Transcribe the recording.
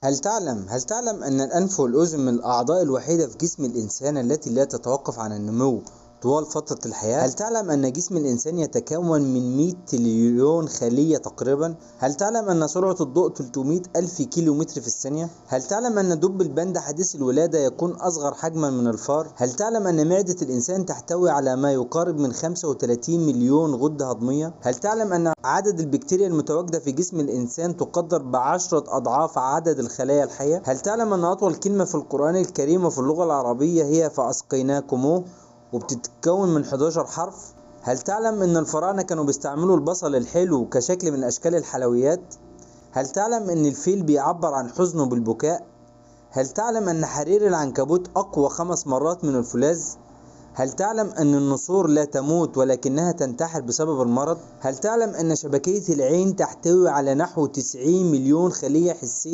هل تعلم أن الأنف والأذن من الأعضاء الوحيدة في جسم الإنسان التي لا تتوقف عن النمو طوال فترة الحياة؟ هل تعلم أن جسم الإنسان يتكون من 100 تريليون خلية تقريبا؟ هل تعلم أن سرعة الضوء 300 ألف كيلومتر في الثانية؟ هل تعلم أن دب الباندا حديث الولادة يكون أصغر حجما من الفار؟ هل تعلم أن معدة الإنسان تحتوي على ما يقارب من 35 مليون غدة هضمية؟ هل تعلم أن عدد البكتيريا المتواجدة في جسم الإنسان تقدر ب10 أضعاف عدد الخلايا الحية؟ هل تعلم أن أطول كلمة في القرآن الكريم وفي اللغة العربية هي فأسقيناكموه وبتتكون من 11 حرف؟ هل تعلم ان الفراعنة كانوا بيستعملوا البصل الحلو كشكل من اشكال الحلويات؟ هل تعلم ان الفيل بيعبر عن حزنه بالبكاء؟ هل تعلم ان حرير العنكبوت اقوى 5 مرات من الفولاذ؟ هل تعلم ان النسور لا تموت ولكنها تنتحر بسبب المرض؟ هل تعلم ان شبكية العين تحتوي على نحو 90 مليون خلية حسية؟